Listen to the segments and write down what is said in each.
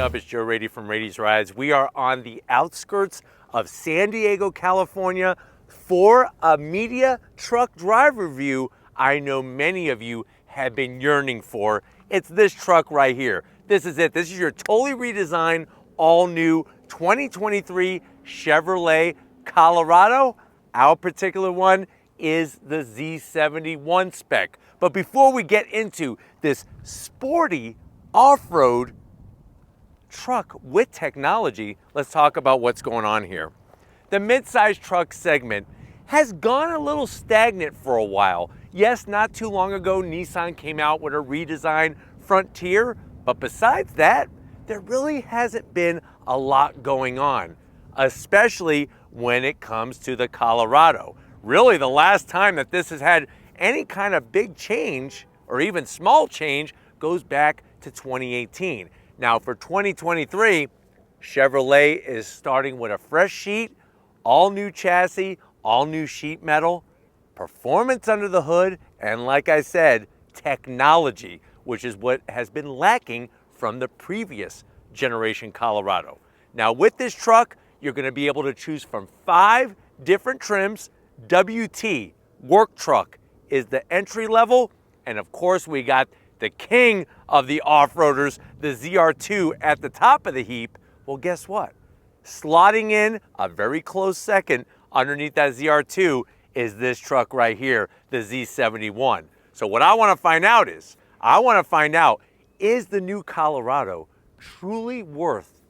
up? It's Joe Raiti from Raiti's Rides. We are on the outskirts of San Diego, California for a media truck drive review I know many of you have been yearning for. It's this truck right here. This is it. This is your totally redesigned, all new 2023 Chevrolet Colorado. Our particular one is the Z71 spec. But before we get into this sporty off-road truck with technology, let's talk about what's going on here. The mid-size truck segment has gone a little stagnant for a while. Yes, not too long ago, Nissan came out with a redesigned Frontier, but besides that, there really hasn't been a lot going on, especially when it comes to the Colorado. Really, the last time that this has had any kind of big change, or even small change, goes back to 2018. Now for 2023, Chevrolet is starting with a fresh sheet, all new chassis, all new sheet metal, performance under the hood, and like I said, technology, which is what has been lacking from the previous generation Colorado. Now with this truck, you're going to be able to choose from 5 different trims. WT, work truck, is the entry level, and of course we got the king of the off-roaders, the ZR2 at the top of the heap. Well, guess what? Slotting in a very close second underneath that ZR2 is this truck right here, the Z71. So what I want to find out is, is the new Colorado truly worth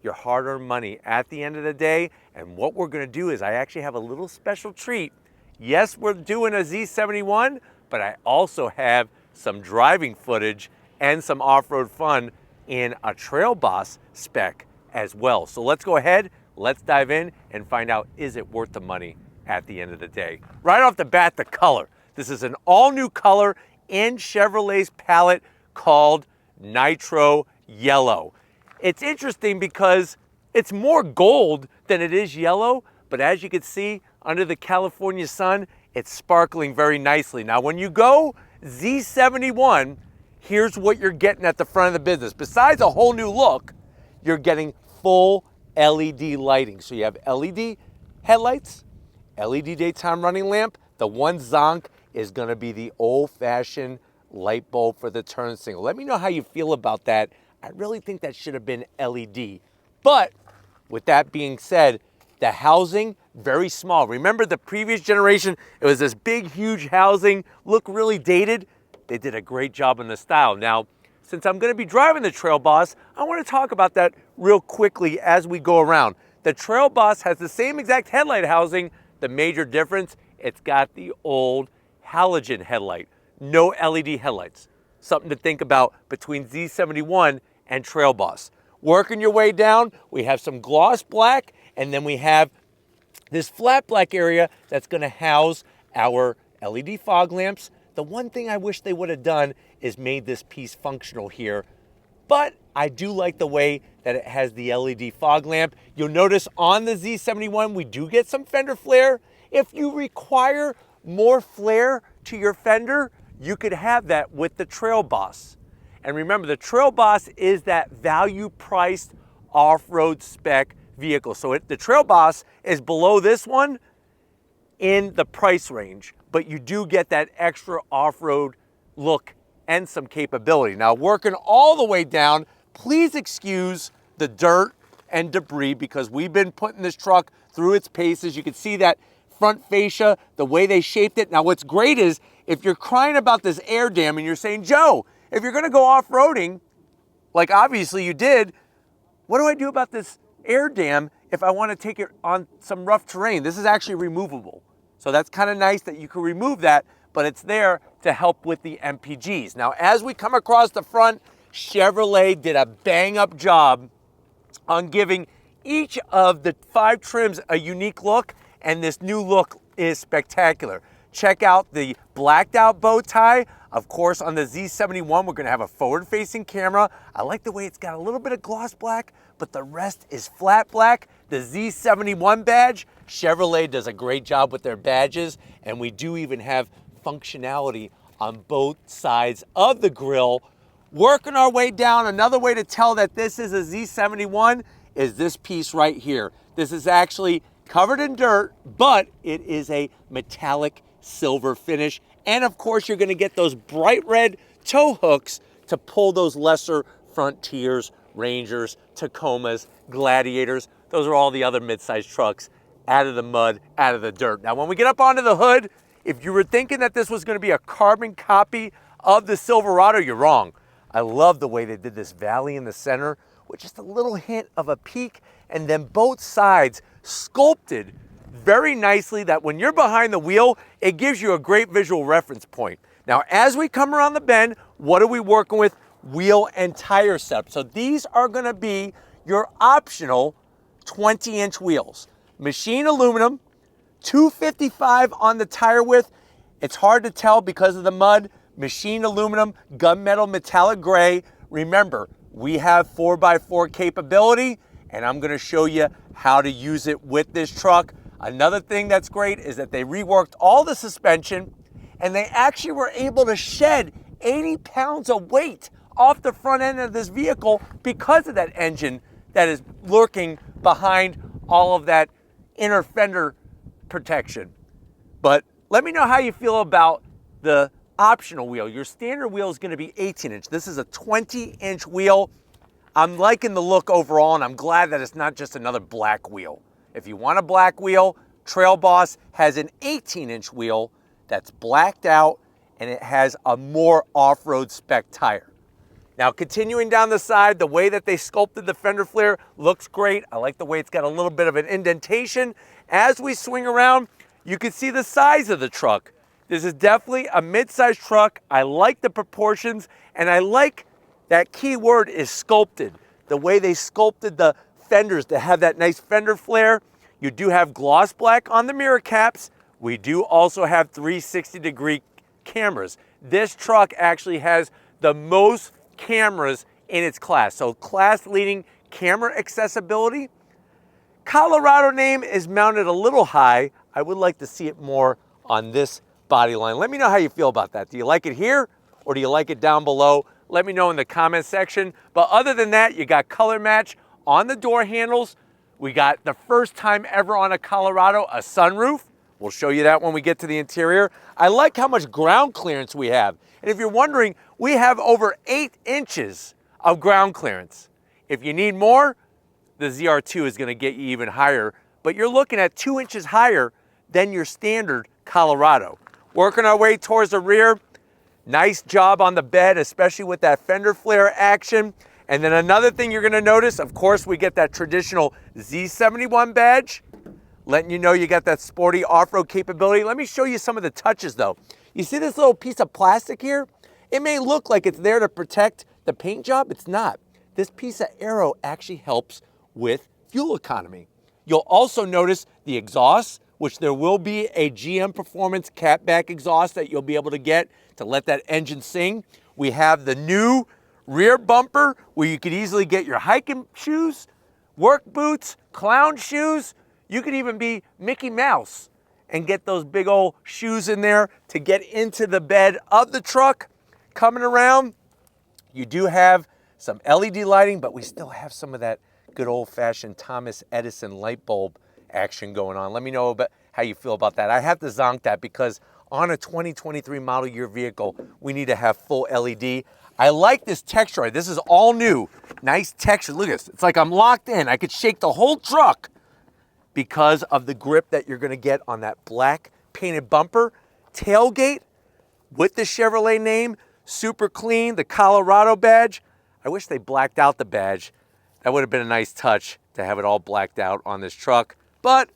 your hard-earned money at the end of the day? And what we're going to do is I actually have a little special treat. Yes, we're doing a Z71, but I also have some driving footage and some off-road fun in a Trail Boss spec as well. So let's go ahead, let's dive in and find out, is it worth the money at the end of the day? Right off the bat, the color. This is an all-new color in Chevrolet's palette called Nitro Yellow. It's interesting because it's more gold than it is yellow, but as you can see under the California sun, it's sparkling very nicely. Now when you go Z71, here's what you're getting at the front of the business. Besides a whole new look, you're getting full LED lighting. So you have LED headlights, LED daytime running lamp. The one zonk is gonna be the old-fashioned light bulb for the turn signal. Let me know how you feel about that. I really think that should have been LED. But with that being said, the housing, very small. Remember the previous generation, it was this big, huge housing, looked really dated. They did a great job in the style. Now, since I'm gonna be driving the Trail Boss, I wanna talk about that real quickly as we go around. The Trail Boss has the same exact headlight housing. The major difference, it's got the old halogen headlight, no LED headlights. Something to think about between Z71 and Trail Boss. Working your way down, we have some gloss black, and then we have this flat black area that's gonna house our LED fog lamps. The one thing I wish they would have done is made this piece functional here, but I do like the way that it has the LED fog lamp. You'll notice on the Z71, we do get some fender flare. If you require more flare to your fender, you could have that with the Trail Boss. And remember, the Trail Boss is that value-priced off-road spec vehicle. So the Trail Boss is below this one in the price range, but you do get that extra off-road look and some capability. Now, working all the way down, please excuse the dirt and debris because we've been putting this truck through its paces. You can see that front fascia, the way they shaped it. Now, what's great is if you're crying about this air dam and you're saying, Joe, if you're gonna go off-roading, like obviously you did, what do I do about this air dam if I wanna take it on some rough terrain? This is actually removable. So that's kind of nice that you can remove that, but it's there to help with the MPGs. Now, as we come across the front, Chevrolet did a bang-up job on giving each of the 5 trims a unique look, and this new look is spectacular. Check out the blacked out bow tie. Of course, on the Z71, we're gonna have a forward-facing camera. I like the way it's got a little bit of gloss black, but the rest is flat black. The Z71 badge, Chevrolet does a great job with their badges, and we do even have functionality on both sides of the grille Working our way down, another way to tell that this is a Z71 is this piece right here. This is actually covered in dirt, but it is a metallic silver finish. And of course, you're gonna get those bright red tow hooks to pull those lesser Frontiers, Rangers, Tacomas, Gladiators. Those are all the other mid-sized trucks out of the mud, out of the dirt. Now, when we get up onto the hood, if you were thinking that this was gonna be a carbon copy of the Silverado, you're wrong. I love the way they did this valley in the center with just a little hint of a peak, and then both sides sculpted very nicely that when you're behind the wheel, it gives you a great visual reference point. Now, as we come around the bend, what are we working with? Wheel and tire setup. So these are gonna be your optional 20-inch wheels. Machine aluminum, 255 on the tire width. It's hard to tell because of the mud. Machine aluminum, gunmetal metallic gray. Remember, we have 4x4 capability, and I'm gonna show you how to use it with this truck. Another thing that's great is that they reworked all the suspension, and they actually were able to shed 80 pounds of weight off the front end of this vehicle because of that engine that is lurking behind all of that inner fender protection. But let me know how you feel about the optional wheel. Your standard wheel is going to be 18-inch. This is a 20-inch wheel. I'm liking the look overall, and I'm glad that it's not just another black wheel. If you want a black wheel, Trail Boss has an 18-inch wheel that's blacked out, and it has a more off-road spec tire. Now, continuing down the side, the way that they sculpted the fender flare looks great. I like the way it's got a little bit of an indentation. As we swing around, you can see the size of the truck. This is definitely a mid-sized truck. I like the proportions, and I like that key word is sculpted. The way they sculpted the fenders to have that nice fender flare. You do have gloss black on the mirror caps. We do also have 360-degree cameras. This truck actually has the most cameras in its class. So class-leading camera accessibility. Colorado name is mounted a little high. I would like to see it more on this body line. Let me know how you feel about that. Do you like it here or do you like it down below? Let me know in the comment section. But other than that, you got color match on the door handles. We got the first time ever on a Colorado, a sunroof. We'll show you that when we get to the interior. I like how much ground clearance we have. And if you're wondering, we have over 8 inches of ground clearance. If you need more, the ZR2 is going to get you even higher. But you're looking at 2 inches higher than your standard Colorado. Working our way towards the rear. Nice job on the bed, especially with that fender flare action. And then another thing you're gonna notice, of course, we get that traditional Z71 badge, letting you know you got that sporty off-road capability. Let me show you some of the touches though. You see this little piece of plastic here? It may look like it's there to protect the paint job. It's not. This piece of aero actually helps with fuel economy. You'll also notice the exhaust, which there will be a GM Performance catback exhaust that you'll be able to get to let that engine sing. We have the new rear bumper where you could easily get your hiking shoes, work boots, clown shoes. You could even be Mickey Mouse and get those big old shoes in there to get into the bed of the truck. Coming around, you do have some LED lighting, but we still have some of that good old-fashioned Thomas Edison light bulb action going on. Let me know about how you feel about that. I have to zonk that because on a 2023 model year vehicle, we need to have full LED. I like this texture. This is all new. Nice texture. Look at this. It's like I'm locked in. I could shake the whole truck because of the grip that you're going to get on that black painted bumper. Tailgate with the Chevrolet name. Super clean. The Colorado badge. I wish they blacked out the badge. That would have been a nice touch to have it all blacked out on this truck. But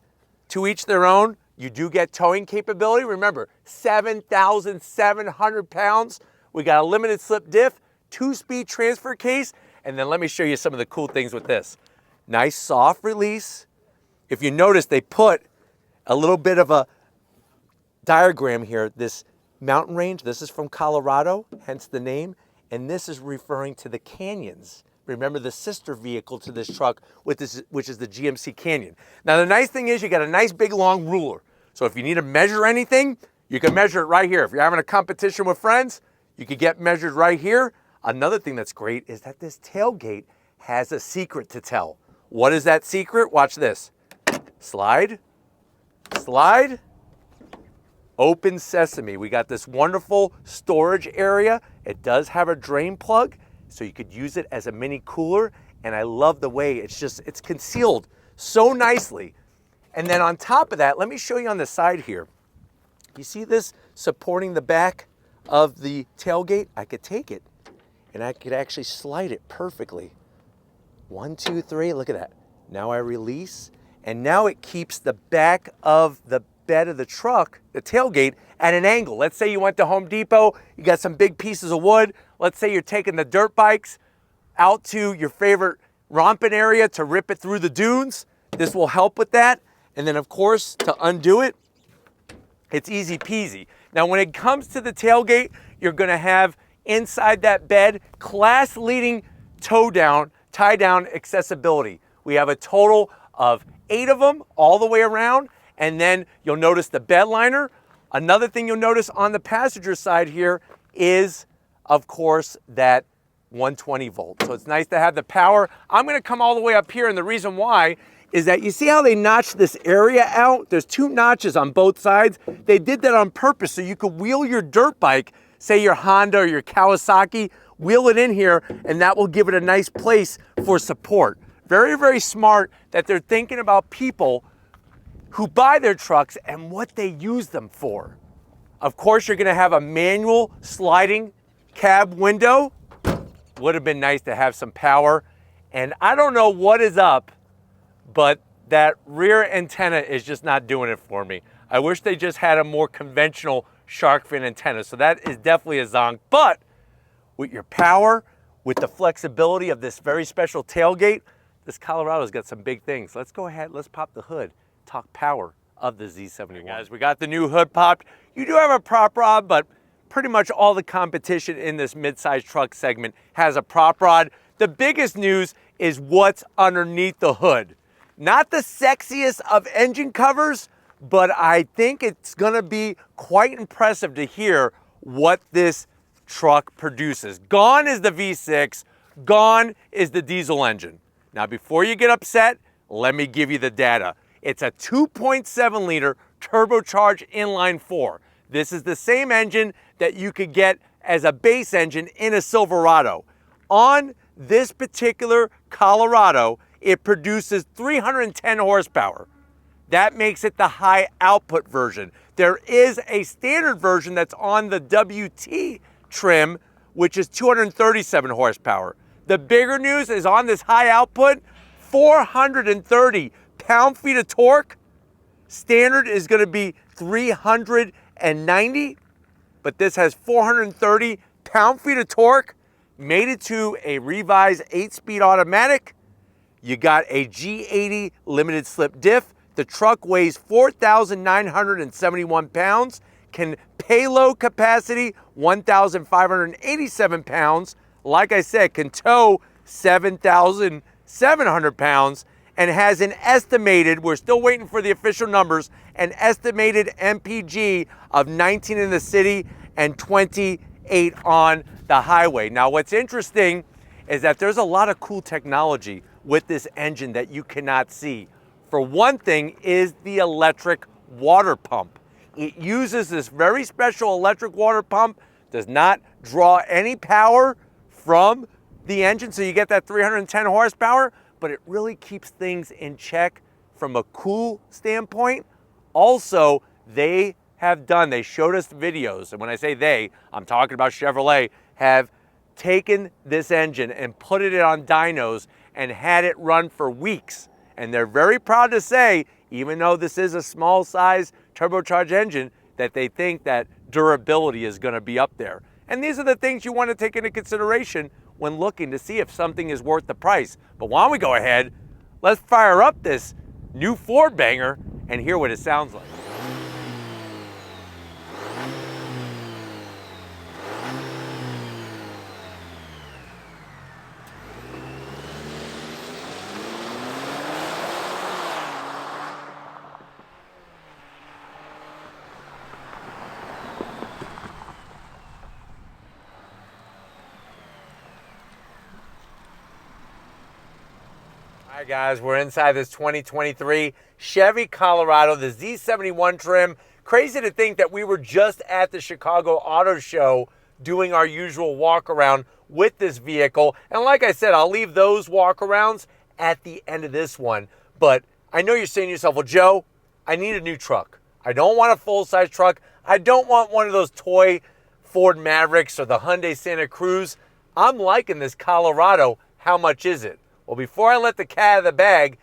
to each their own. You do get towing capability. Remember, 7,700 pounds. We got a limited slip diff, 2-speed transfer case, and then let me show you some of the cool things with this. Nice soft release. If you notice, they put a little bit of a diagram here. This mountain range, this is from Colorado, hence the name, and this is referring to the canyons. Remember the sister vehicle to this truck, which is the GMC Canyon. Now the nice thing is you got a nice big long ruler. So if you need to measure anything, you can measure it right here. If you're having a competition with friends, you could get measured right here. Another thing that's great is that this tailgate has a secret to tell. What is that secret? Watch this. Slide, slide, open sesame. We got this wonderful storage area. It does have a drain plug, so you could use it as a mini cooler. And I love the way it's concealed so nicely. And then on top of that, let me show you on the side here. You see this supporting the back of the tailgate? I could take it and I could actually slide it perfectly. 1, 2, 3, look at that. Now I release, and now it keeps the back of the bed of the truck, the tailgate, at an angle. Let's say you went to Home Depot, you got some big pieces of wood. Let's say you're taking the dirt bikes out to your favorite romping area to rip it through the dunes. This will help with that. And then of course, to undo it, it's easy peasy. Now when it comes to the tailgate, you're gonna have inside that bed class leading tie down accessibility. We have a total of 8 of them all the way around. And then you'll notice the bed liner. Another thing you'll notice on the passenger side here is, of course, that 120 volt. So it's nice to have the power. I'm gonna come all the way up here, and the reason why is that you see how they notched this area out? There's 2 notches on both sides. They did that on purpose so you could wheel your dirt bike, say your Honda or your Kawasaki, wheel it in here, and that will give it a nice place for support. Very, very smart that they're thinking about people who buy their trucks and what they use them for. Of course, you're gonna have a manual sliding cab window. Would have been nice to have some power. And I don't know what is up, but that rear antenna is just not doing it for me. I wish they just had a more conventional shark fin antenna. So that is definitely a zonk. But with your power, with the flexibility of this very special tailgate, this Colorado's got some big things. Let's go ahead, let's pop the hood, talk power of the Z71. Hey guys, we got the new hood popped. You do have a prop rod, but pretty much all the competition in this mid-size truck segment has a prop rod. The biggest news is what's underneath the hood. Not the sexiest of engine covers, but I think it's gonna be quite impressive to hear what this truck produces. Gone is the V6, gone is the diesel engine. Now, before you get upset, let me give you the data. It's a 2.7 liter turbocharged inline 4. This is the same engine that you could get as a base engine in a Silverado. On this particular Colorado, it produces 310 horsepower. That makes it the high output version. There is a standard version that's on the WT trim, which is 237 horsepower. The bigger news is on this high output, 430 pound-feet of torque. Standard is gonna be 390, but this has 430 pound-feet of torque, made it to a revised 8-speed automatic. You got a G80 limited slip diff. The truck weighs 4,971 pounds, can payload capacity 1,587 pounds. Like I said, can tow 7,700 pounds and has an estimated, we're still waiting for the official numbers, an estimated MPG of 19 in the city and 28 on the highway. Now, what's interesting is that there's a lot of cool technology with this engine that you cannot see. For one thing is the electric water pump. It uses this very special electric water pump, does not draw any power from the engine, so you get that 310 horsepower, but it really keeps things in check from a cool standpoint. Also, they showed us videos, and when I say they, I'm talking about Chevrolet, have taken this engine and put it on dynos and had it run for weeks. And they're very proud to say, even though this is a small size turbocharged engine, that they think that durability is gonna be up there. And these are the things you want to take into consideration when looking to see if something is worth the price. But why don't we go ahead, let's fire up this new Ford banger and hear what it sounds like. All right, guys, we're inside this 2023 Chevy Colorado, the Z71 trim. Crazy to think that we were just at the Chicago Auto Show doing our usual walk around with this vehicle. And like I said, I'll leave those walk arounds at the end of this one. But I know you're saying to yourself, well, Joe, I need a new truck. I don't want a full-size truck. I don't want one of those toy Ford Mavericks or the Hyundai Santa Cruz. I'm liking this Colorado. How much is it? Well, before I let the cat out of the bag,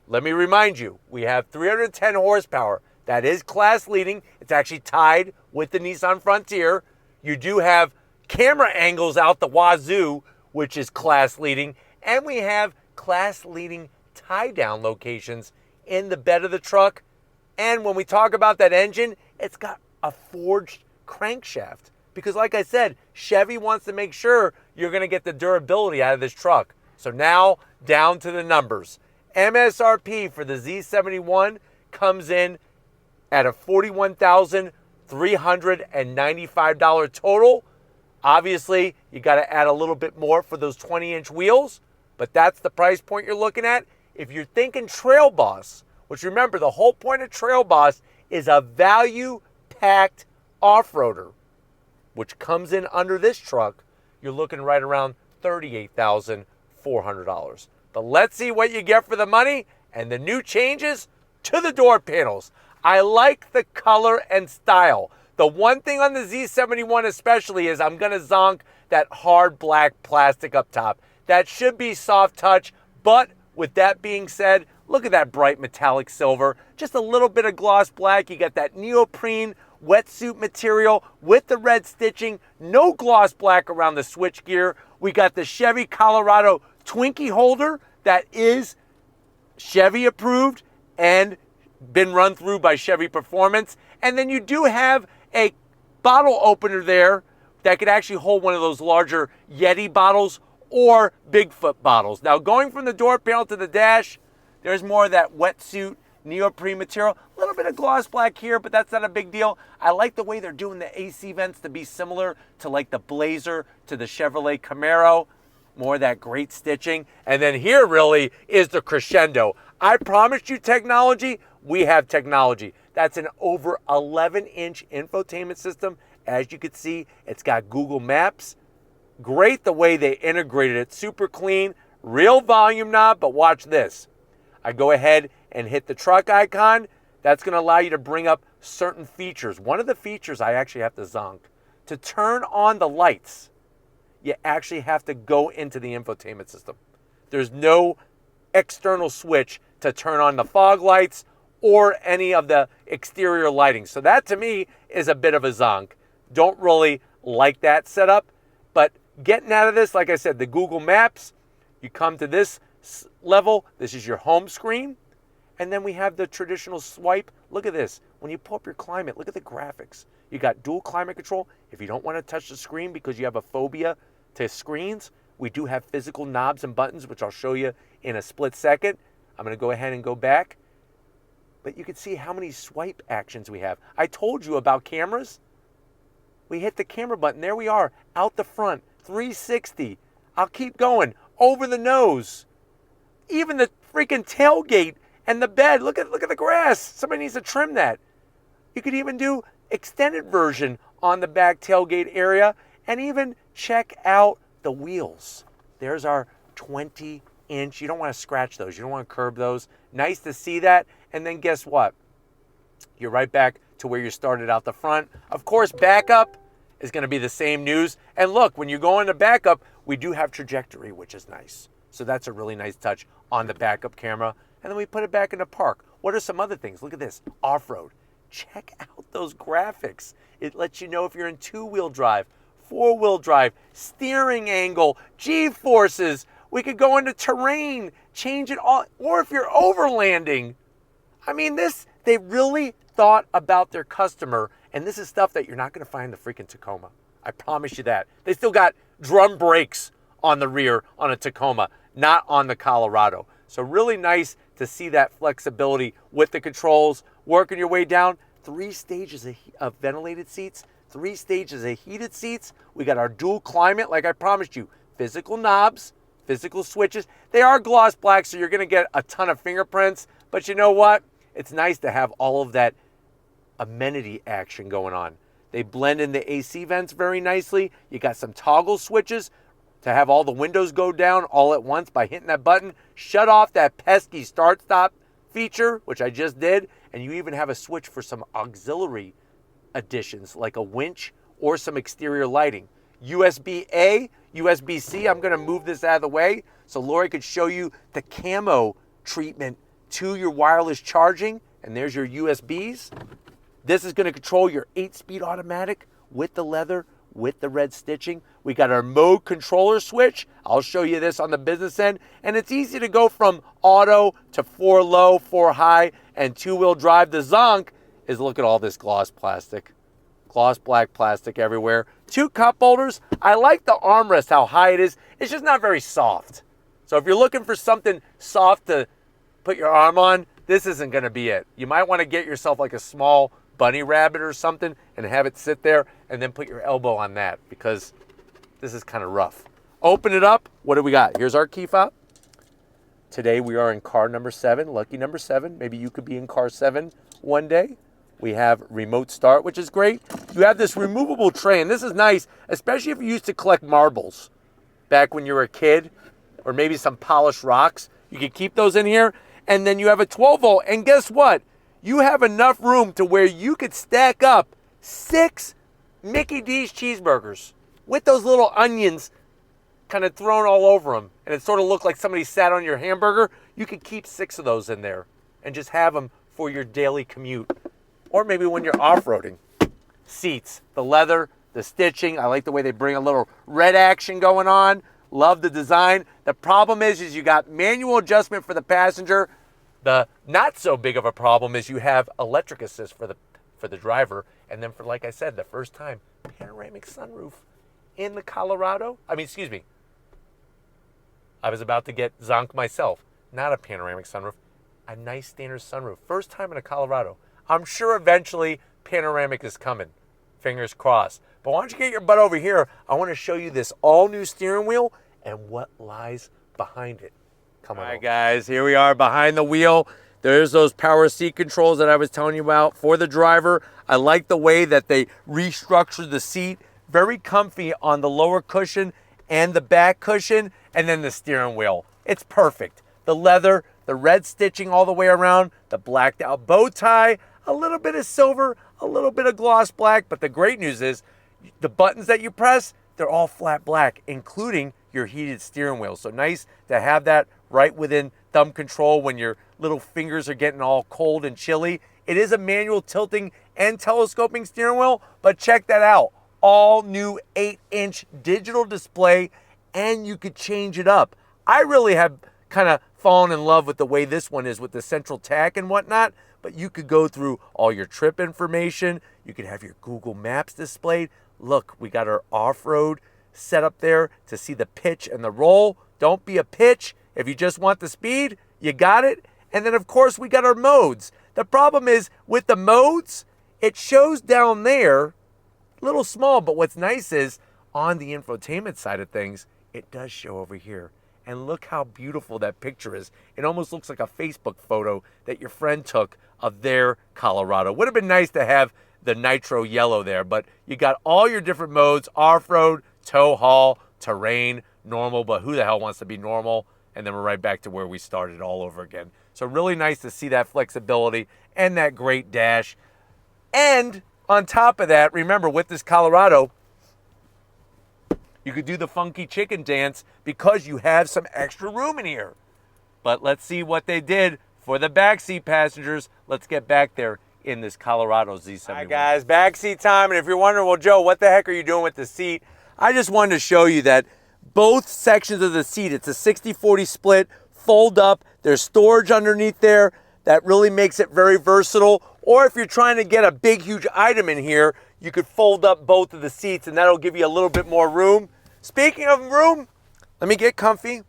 let me remind you, we have 310 horsepower. That is class leading. It's actually tied with the Nissan Frontier. You do have camera angles out the wazoo, which is class leading. And we have class leading tie down locations in the bed of the truck. And when we talk about that engine, it's got a forged crankshaft. Because like I said, Chevy wants to make sure you're going to get the durability out of this truck. So now, down to the numbers. MSRP for the Z71 comes in at a $41,395 total. Obviously, you got to add a little bit more for those 20-inch wheels, but that's the price point you're looking at. If you're thinking Trail Boss, which remember, the whole point of Trail Boss is a value-packed off-roader, which comes in under this truck, you're looking right around $38,400. But let's see what you get for the money and the new changes to the door panels. I like the color and style. The one thing on the Z71 especially is I'm going to zonk that hard black plastic up top. That should be soft touch, but with that being said, look at that bright metallic silver. Just a little bit of gloss black. You got that neoprene wetsuit material with the red stitching. No gloss black around the switchgear. We got the Chevy Colorado Twinkie holder that is Chevy approved and been run through by Chevy Performance. And then you do have a bottle opener there that could actually hold one of those larger Yeti bottles or Bigfoot bottles. Now, going from the door panel to the dash, there's more of that wetsuit neoprene material. A little bit of gloss black here, but that's not a big deal. I like the way they're doing the AC vents to be similar to like the Blazer to the Chevrolet Camaro. More of that great stitching. And then here really is the crescendo. I promised you technology. We have technology. That's an over 11-inch infotainment system. As you can see, it's got Google Maps. Great the way they integrated it. Super clean. Real volume knob, but watch this. I go ahead and hit the truck icon. That's going to allow you to bring up certain features. One of the features I actually have to zonk. To turn on the lights, you actually have to go into the infotainment system. There's no external switch to turn on the fog lights or any of the exterior lighting. So that to me is a bit of a zonk. Don't really like that setup, but getting out of this, like I said, the Google Maps, you come to this level, this is your home screen, and then we have the traditional swipe. Look at this. When you pull up your climate, look at the graphics. You got dual climate control. If you don't want to touch the screen because you have a phobia to screens, we do have physical knobs and buttons, which I'll show you in a split second. I'm going to go ahead and go back. But you can see how many swipe actions we have. I told you about cameras. We hit the camera button. There we are, out the front, 360. I'll keep going, over the nose. Even the freaking tailgate and the bed. Look at the grass. Somebody needs to trim that. You could even do extended version on the back tailgate area and even check out the wheels. There's our 20-inch. You don't want to scratch those. You don't want to curb those. Nice to see that. And then guess what? You're right back to where you started out the front. Of course, backup is going to be the same news. And look, when you go into backup, we do have trajectory, which is nice. So that's a really nice touch on the backup camera. And then we put it back into park. What are some other things? Look at this, off-road. Check out those graphics. It lets you know if you're in two-wheel drive, four-wheel drive, steering angle, G-forces. We could go into terrain, change it all, or if you're overlanding. I mean, they really thought about their customer, and this is stuff that you're not going to find in the freaking Tacoma. I promise you that. They still got drum brakes on the rear on a Tacoma, not on the Colorado. So really nice to see that flexibility with the controls. Working your way down, 3 stages of ventilated seats, 3 stages of heated seats. We got our dual climate, like I promised you. Physical knobs, physical switches. They are gloss black, so you're going to get a ton of fingerprints. But you know what? It's nice to have all of that amenity action going on. They blend in the AC vents very nicely. You got some toggle switches to have all the windows go down all at once by hitting that button. Shut off that pesky start-stop feature, which I just did. And you even have a switch for some auxiliary additions, like a winch or some exterior lighting. USB-A, USB-C. I'm going to move this out of the way so Lori could show you the camo treatment to your wireless charging. And there's your USBs. This is going to control your 8-speed automatic with the leather, with the red stitching. We got our mode controller switch. I'll show you this on the business end. And it's easy to go from auto to 4 low, 4 high, and 2-wheel drive. The zonk is, look at all this gloss plastic. Gloss black plastic everywhere. 2 cup holders. I like the armrest, how high it is. It's just not very soft. So if you're looking for something soft to put your arm on, this isn't going to be it. You might want to get yourself like a small bunny rabbit or something and have it sit there and then put your elbow on that, because this is kind of rough. Open it up. What do we got? Here's our key fob. Today we are in car number 7, lucky number 7. Maybe you could be in car 7 one day. We have remote start, which is great. You have this removable tray, and this is nice, especially if you used to collect marbles back when you were a kid, or maybe some polished rocks. You could keep those in here, and then you have a 12 volt, and guess what? You have enough room to where you could stack up 6 Mickey D's cheeseburgers with those little onions kind of thrown all over them, and it sort of looked like somebody sat on your hamburger. You could keep 6 of those in there and just have them for your daily commute, or maybe when you're off-roading. Seats, the leather, the stitching. I like the way they bring a little red action going on. Love the design. The problem is you got manual adjustment for the passenger. The not so big of a problem is you have electric assist for the driver. And then for, like I said, the first time, panoramic sunroof in the Colorado. Excuse me. I was about to get zonked myself. Not a panoramic sunroof, a nice standard sunroof. First time in a Colorado. I'm sure eventually panoramic is coming. Fingers crossed. But why don't you get your butt over here? I want to show you this all-new steering wheel and what lies behind it. Come on. All right, guys, here we are behind the wheel. There's those power seat controls that I was telling you about for the driver. I like the way that they restructured the seat. Very comfy on the lower cushion and the back cushion, and then the steering wheel. It's perfect. The leather, the red stitching all the way around, the blacked out bow tie, a little bit of silver, a little bit of gloss black, but the great news is the buttons that you press, they're all flat black, including your heated steering wheel. So nice to have that right within thumb control when your little fingers are getting all cold and chilly. It is a manual tilting and telescoping steering wheel, but check that out. All new 8-inch digital display, and you could change it up. I really have kind of fallen in love with the way this one is with the central tack and whatnot, but you could go through all your trip information. You could have your Google Maps displayed. Look, we got our off-road set up there to see the pitch and the roll. Don't be a pitch. If you just want the speed, you got it. And then, of course, we got our modes. The problem is with the modes, it shows down there, a little small, but what's nice is on the infotainment side of things, it does show over here. And look how beautiful that picture is. It almost looks like a Facebook photo that your friend took of their Colorado. Would have been nice to have the Nitro Yellow there, but you got all your different modes: off-road, tow haul, terrain, normal, but who the hell wants to be normal? And then we're right back to where we started all over again. So really nice to see that flexibility and that great dash. And on top of that, remember with this Colorado, you could do the funky chicken dance because you have some extra room in here. But let's see what they did for the backseat passengers. Let's get back there in this Colorado Z71. All right, guys, backseat time. And if you're wondering, well, Joe, what the heck are you doing with the seat? I just wanted to show you that both sections of the seat, it's a 60-40 split, fold up. There's storage underneath there that really makes it very versatile. Or if you're trying to get a big, huge item in here, you could fold up both of the seats and that'll give you a little bit more room. Speaking of room, let me get comfy.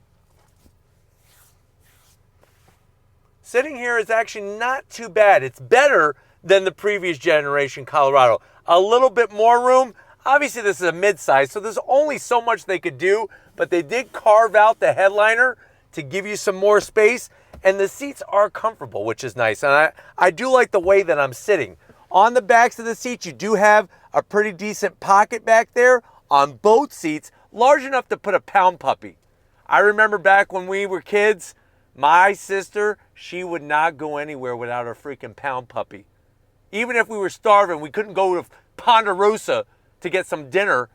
Sitting here is actually not too bad. It's better than the previous generation Colorado. A little bit more room. Obviously, this is a midsize, so there's only so much they could do, but they did carve out the headliner to give you some more space, and the seats are comfortable, which is nice. And I do like the way that I'm sitting. On the backs of the seats, you do have a pretty decent pocket back there on both seats, large enough to put a pound puppy. I remember back when we were kids, my sister, she would not go anywhere without her freaking pound puppy. Even if we were starving, we couldn't go to Ponderosa to get some dinner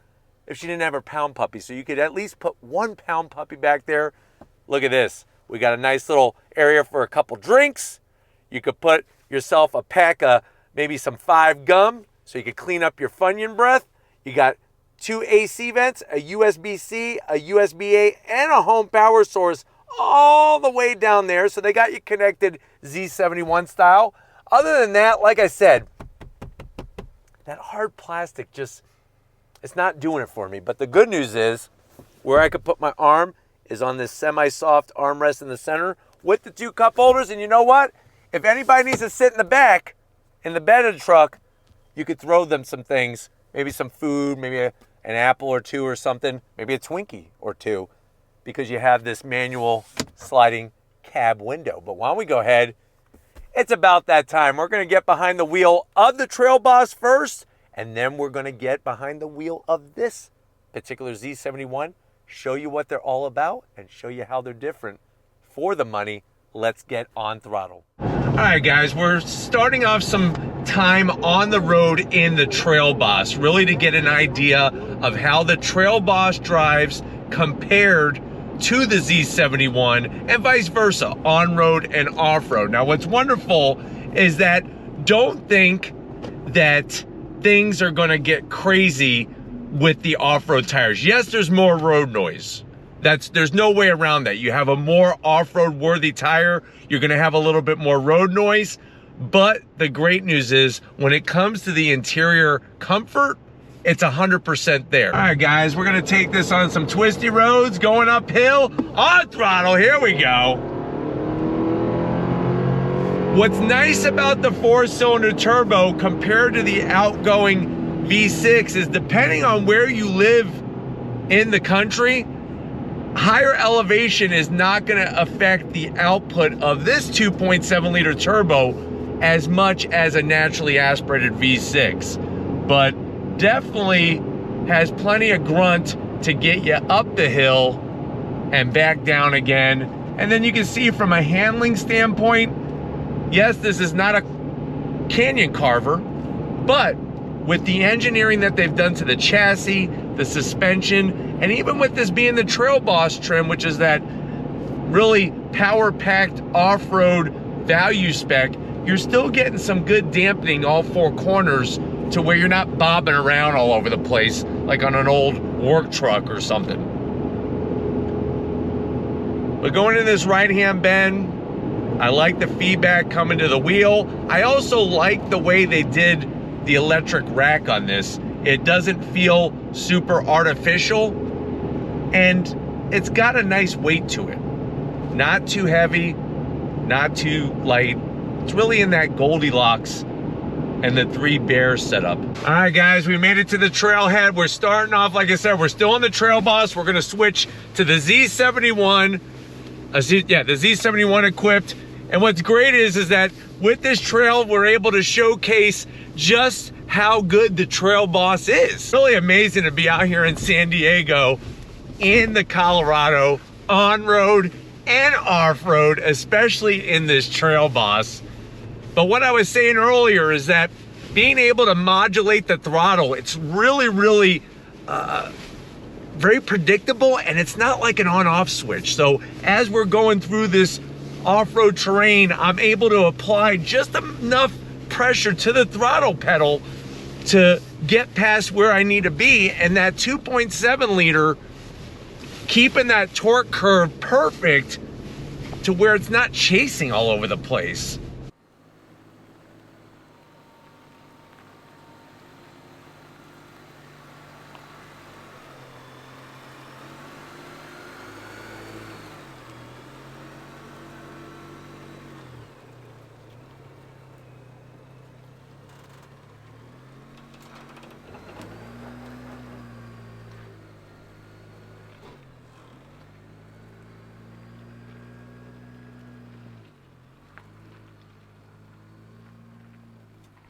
if she didn't have her pound puppy. So you could at least put one pound puppy back there. Look at this. We got a nice little area for a couple drinks. You could put yourself a pack of maybe some 5 gum so you could clean up your Funyun breath. You got 2 AC vents, a USB-C, a USB-A, and a home power source all the way down there. So they got you connected Z71 style. Other than that, like I said, that hard plastic just, it's not doing it for me. But the good news is where I could put my arm is on this semi-soft armrest in the center with the 2 cup holders. And you know what? If anybody needs to sit in the back, in the bed of the truck, you could throw them some things, maybe some food, maybe an apple or 2 or something, maybe a Twinkie or 2, because you have this manual sliding cab window. But why don't we go ahead? It's about that time. We're going to get behind the wheel of the Trail Boss first, and then we're going to get behind the wheel of this particular Z71, show you what they're all about, and show you how they're different for the money. Let's get on throttle. All right, guys, we're starting off some time on the road in the Trail Boss, really to get an idea of how the Trail Boss drives compared to the Z71 and vice versa, on-road and off-road. Now, what's wonderful is that don't think that things are going to get crazy with the off-road tires. Yes, there's more road noise. There's no way around that. You have a more off-road worthy tire, you're going to have a little bit more road noise. But the great news is when it comes to the interior comfort, it's 100% there. All right, guys, we're going to take this on some twisty roads, going uphill, on throttle. Here we go. What's nice about the 4-cylinder turbo compared to the outgoing V6 is depending on where you live in the country, higher elevation is not going to affect the output of this 2.7 liter turbo as much as a naturally aspirated V6, but definitely has plenty of grunt to get you up the hill and back down again. And then you can see from a handling standpoint, yes, this is not a canyon carver, but with the engineering that they've done to the chassis, the suspension, and even with this being the Trail Boss trim, which is that really power-packed off-road value spec, you're still getting some good dampening all 4 corners to where you're not bobbing around all over the place like on an old work truck or something. But going in this right-hand bend, I like the feedback coming to the wheel. I also like the way they did the electric rack on this. It doesn't feel super artificial, and it's got a nice weight to it. Not too heavy, not too light. It's really in that Goldilocks and the 3 bears setup. All right, guys, we made it to the trailhead. We're starting off, like I said, we're still on the Trail Boss. We're gonna switch to the Z71, the Z71 equipped. And what's great is that with this trail, we're able to showcase just how good the Trail Boss is. It's really amazing to be out here in San Diego, in the Colorado, on-road and off-road, especially in this Trail Boss. But what I was saying earlier is that being able to modulate the throttle, it's really, really very predictable, and it's not like an on-off switch. So as we're going through this off-road terrain, I'm able to apply just enough pressure to the throttle pedal to get past where I need to be. And that 2.7 liter, keeping that torque curve perfect to where it's not chasing all over the place.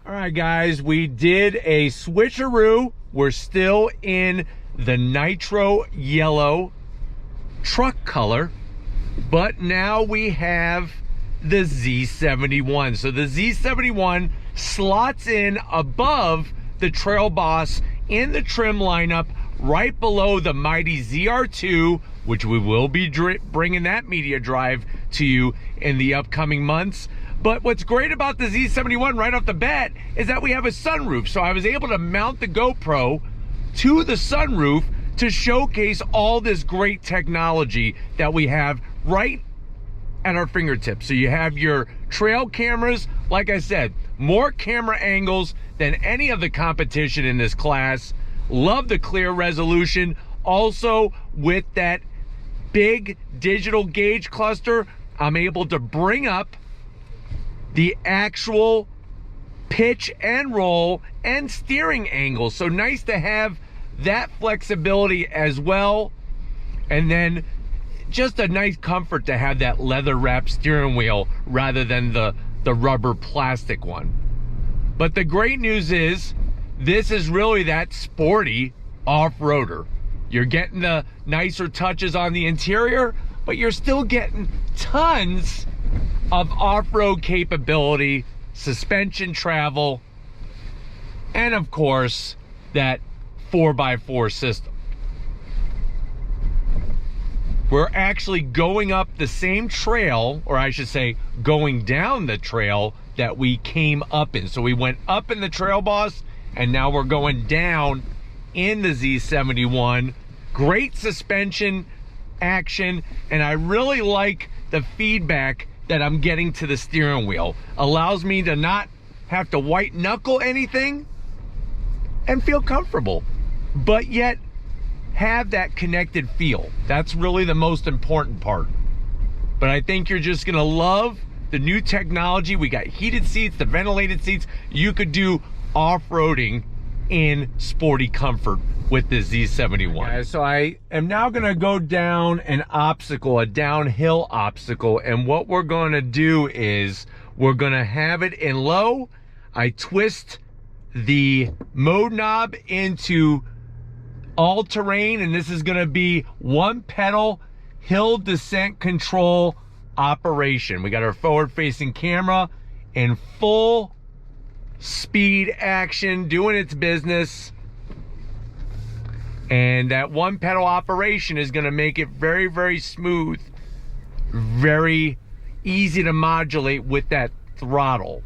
All right, guys, we did a switcheroo. We're still in the Nitro Yellow truck color, but now we have the Z71. So the Z71 slots in above the Trail Boss in the trim lineup, right below the mighty ZR2, which we will be bringing that media drive to you in the upcoming months. But what's great about the Z71 right off the bat is that we have a sunroof. So I was able to mount the GoPro to the sunroof to showcase all this great technology that we have right at our fingertips. So you have your trail cameras, like I said, more camera angles than any of the competition in this class. Love the clear resolution. Also, with that big digital gauge cluster, I'm able to bring up the actual pitch and roll and steering angle. So nice to have that flexibility as well. And then just a nice comfort to have that leather wrapped steering wheel rather than the rubber plastic one. But the great news is this is really that sporty off-roader. You're getting the nicer touches on the interior, but you're still getting tons of off-road capability, suspension travel, and of course, that 4x4 system. We're actually going up the same trail, or I should say, going down the trail that we came up in. So we went up in the Trail Boss, and now we're going down in the Z71. Great suspension action, and I really like the feedback that I'm getting to the steering wheel. Allows me to not have to white knuckle anything and feel comfortable, but yet have that connected feel. That's really the most important part. But I think you're just gonna love the new technology. We got heated seats, the ventilated seats. You could do off-roading in sporty comfort with the Z71. Guys, so I am now gonna go down an obstacle, a downhill obstacle, and what we're gonna do is we're gonna have it in low. I twist the mode knob into all terrain, and this is gonna be one pedal hill descent control operation. We got our forward facing camera in full speed action, doing its business. And that one pedal operation is gonna make it very, very smooth, very easy to modulate with that throttle.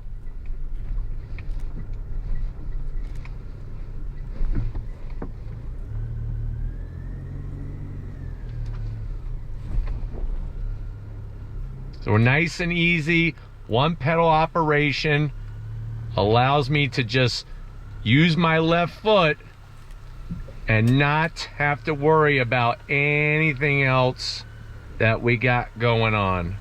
So nice and easy, one pedal operation allows me to just use my left foot and not have to worry about anything else that we got going on.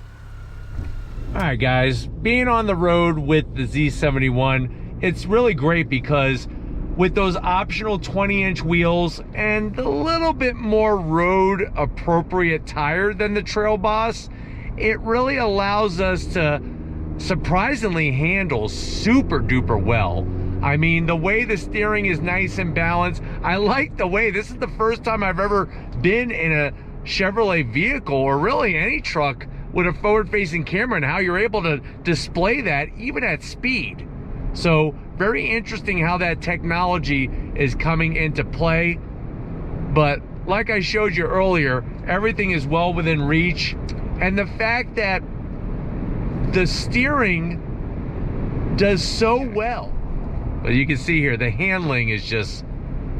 All right, guys, being on the road with the Z71, it's really great because with those optional 20-inch wheels and a little bit more road appropriate tire than the Trail Boss, it really allows us to surprisingly handle super duper well. I mean, the way the steering is nice and balanced. I like the way, this is the first time I've ever been in a Chevrolet vehicle, or really any truck, with a forward-facing camera, and how you're able to display that even at speed. So very interesting how that technology is coming into play. But like I showed you earlier, everything is well within reach. And the fact that the steering does so well. But you can see here, the handling is just,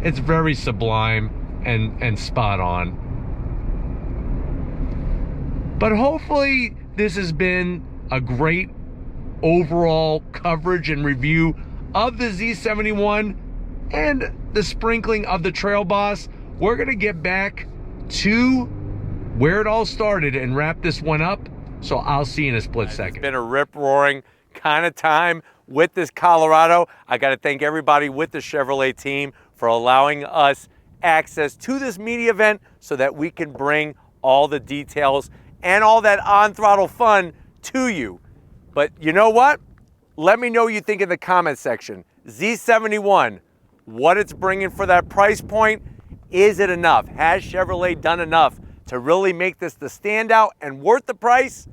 it's very sublime and spot on. But hopefully this has been a great overall coverage and review of the Z71 and the sprinkling of the Trail Boss. We're gonna get back to where it all started and wrap this one up. So I'll see you in a split second. It's been a rip-roaring kind of time with this Colorado. I got to thank everybody with the Chevrolet team for allowing us access to this media event so that we can bring all the details and all that on-throttle fun to you. But you know what? Let me know what you think in the comment section. Z71, what it's bringing for that price point. Is it enough? Has Chevrolet done enough to really make this the standout and worth the price?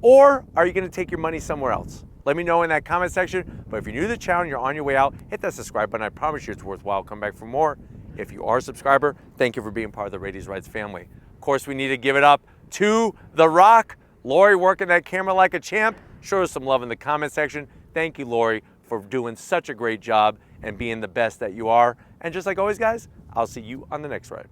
Or are you gonna take your money somewhere else? Let me know in that comment section. But if you're new to the channel and you're on your way out, hit that subscribe button. I promise you it's worthwhile. Come back for more. If you are a subscriber, thank you for being part of the Raiti's Rides family. Of course, we need to give it up to The Rock. Lori working that camera like a champ. Show us some love in the comment section. Thank you, Lori, for doing such a great job and being the best that you are. And just like always, guys, I'll see you on the next ride.